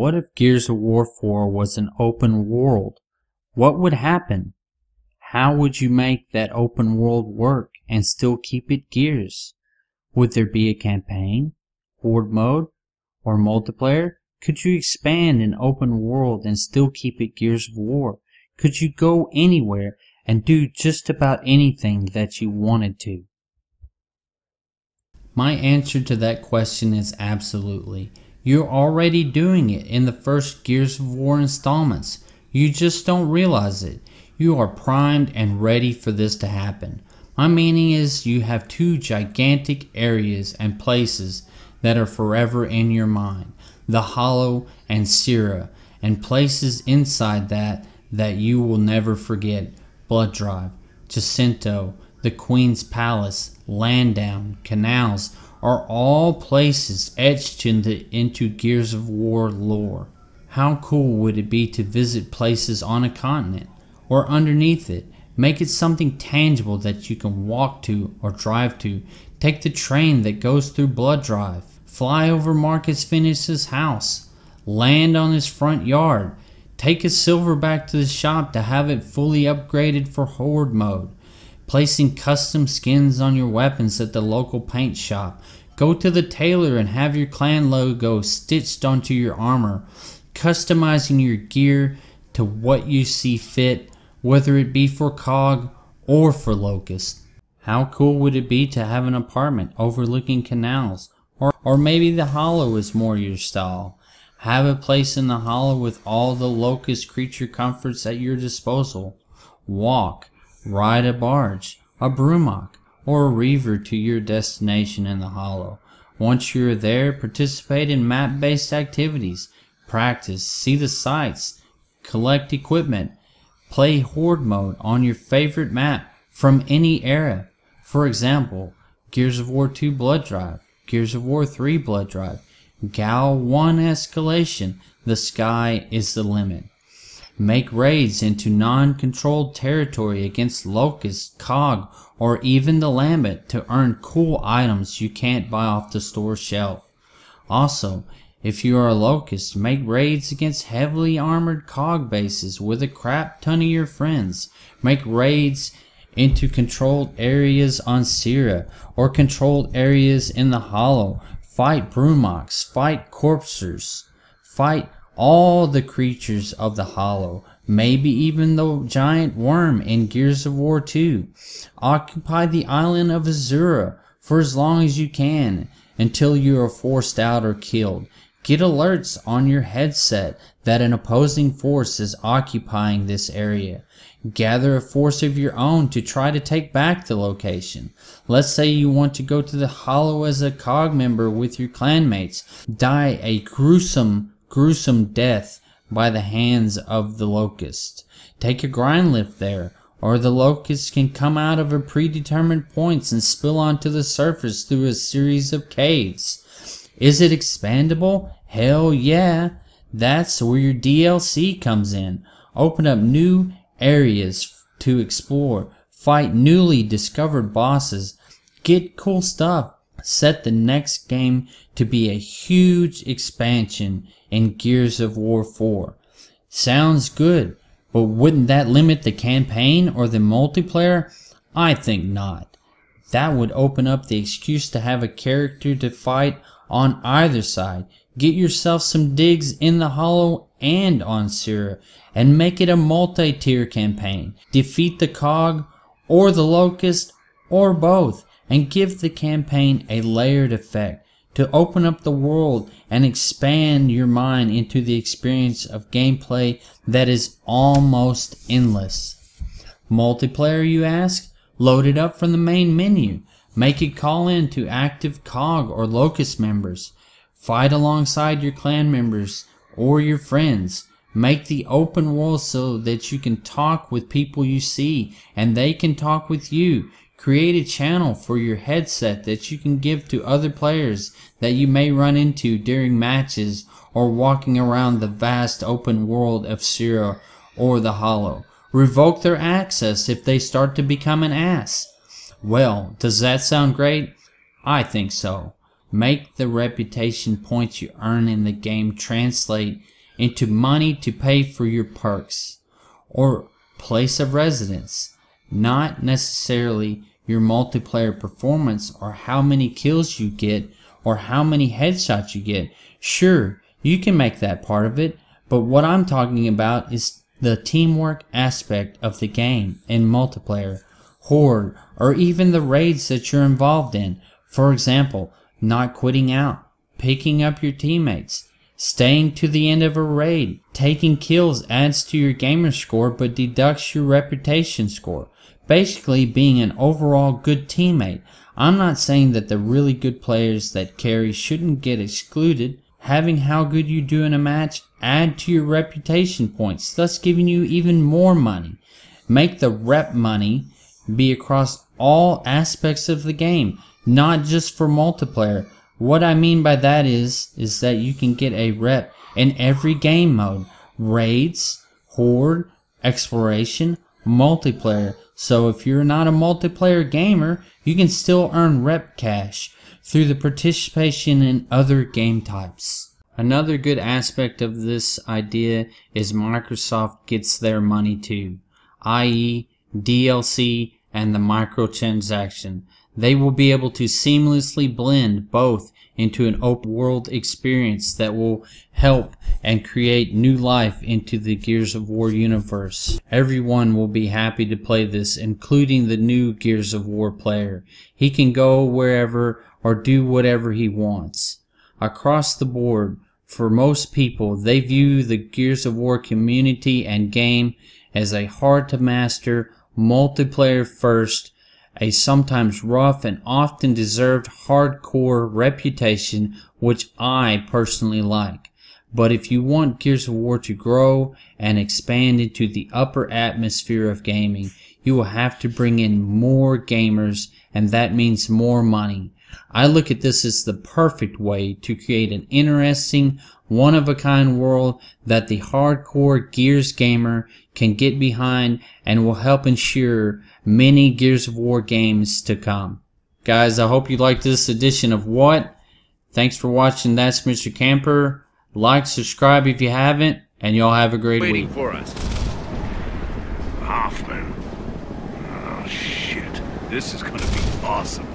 what if Gears of War 4 was an open world? What would happen? How would you make that open world work and still keep it Gears? Would there be a campaign, horde mode, or multiplayer? Could you expand an open world and still keep it Gears of War? Could you go anywhere and do just about anything that you wanted to? My answer to that question is absolutely. You're already doing it in the first Gears of War installments. You just don't realize it. You are primed and ready for this to happen. My meaning is you have two gigantic areas and places that are forever in your mind. The Hollow and Sierra, and places inside that you will never forget. Blood Drive, Jacinto, the Queen's Palace, Landdown, Canals are all places etched into Gears of War lore. How cool would it be to visit places on a continent or underneath it? Make it something tangible that you can walk to or drive to. Take the train that goes through Blood Drive. Fly over Marcus Phoenix's house. Land on his front yard. Take a silverback to the shop to have it fully upgraded for horde mode. Placing custom skins on your weapons at the local paint shop. Go to the tailor and have your clan logo stitched onto your armor. Customizing your gear to what you see fit, whether it be for COG or for Locust. How cool would it be to have an apartment overlooking canals? Or maybe the Hollow is more your style. Have a place in the Hollow with all the Locust creature comforts at your disposal. Walk, ride a barge, a Brumok, or a Reaver to your destination in the Hollow. Once you're there, participate in map-based activities. Practice, see the sights, collect equipment, play horde mode on your favorite map from any era. For example, Gears of War 2 Blood Drive, Gears of War 3 Blood Drive, Gal 1 Escalation, the sky is the limit. Make raids into non-controlled territory against Locust, COG, or even the Lambent to earn cool items you can't buy off the store shelf. Also, if you are a Locust, make raids against heavily armored COG bases with a crap ton of your friends. Make raids into controlled areas on Sierra or controlled areas in the Hollow. Fight Brumoks, fight Corpsers, fight all the creatures of the Hollow, maybe even the giant worm in Gears of War 2. Occupy the island of Azura for as long as you can until you are forced out or killed. Get alerts on your headset that an opposing force is occupying this area. Gather a force of your own to try to take back the location. Let's say you want to go to the Hollow as a COG member with your clanmates. Die a gruesome death by the hands of the Locust. Take a grind lift there, or the Locusts can come out of a predetermined points and spill onto the surface through a series of caves. Is it expandable? Hell yeah! That's where your DLC comes in. Open up new areas to explore, fight newly discovered bosses, get cool stuff. Set the next game to be a huge expansion in Gears of War 4. Sounds good, but wouldn't that limit the campaign or the multiplayer? I think not. That would open up the excuse to have a character to fight on either side. Get yourself some digs in the Hollow and on Sierra, and make it a multi-tier campaign. Defeat the COG or the Locust or both, and give the campaign a layered effect to open up the world and expand your mind into the experience of gameplay that is almost endless. Multiplayer, you ask? Load it up from the main menu. Make it call in to active COG or Locust members. Fight alongside your clan members or your friends. Make the open world so that you can talk with people you see and they can talk with you. Create a channel for your headset that you can give to other players that you may run into during matches or walking around the vast open world of Sierra or the Hollow. Revoke their access if they start to become an ass. Well, does that sound great? I think so. Make the reputation points you earn in the game translate into money to pay for your perks or place of residence, not necessarily your multiplayer performance or how many kills you get or how many headshots you get. Sure, you can make that part of it, but what I'm talking about is the teamwork aspect of the game in multiplayer, horde, or even the raids that you're involved in. For example, not quitting out, picking up your teammates, staying to the end of a raid. Taking kills adds to your gamer score but deducts your reputation score. Basically being an overall good teammate. I'm not saying that the really good players that carry shouldn't get excluded. Having how good you do in a match add to your reputation points, thus giving you even more money. Make the rep money be across all aspects of the game, not just for multiplayer. What I mean by that is that you can get a rep in every game mode. Raids, horde, exploration, multiplayer. So if you're not a multiplayer gamer, you can still earn rep cash through the participation in other game types. Another good aspect of this idea is Microsoft gets their money too, i.e. DLC and the microtransaction. They will be able to seamlessly blend both into an open world experience that will help and create new life into the Gears of War universe. Everyone will be happy to play this, including the new Gears of War player. He can go wherever or do whatever he wants. Across the board, for most people, they view the Gears of War community and game as a hard to master, multiplayer first, a sometimes rough and often deserved hardcore reputation, which I personally like. But if you want Gears of War to grow and expand into the upper atmosphere of gaming, you will have to bring in more gamers, and that means more money. I look at this as the perfect way to create an interesting, one-of-a-kind world that the hardcore Gears gamer can get behind and will help ensure many Gears of War games to come. Guys, I hope you liked this edition of What? Thanks for watching. That's Mr. Camper. Like, subscribe if you haven't, and y'all have a great week. Waiting for us. Hoffman. Oh, shit. This is gonna be awesome.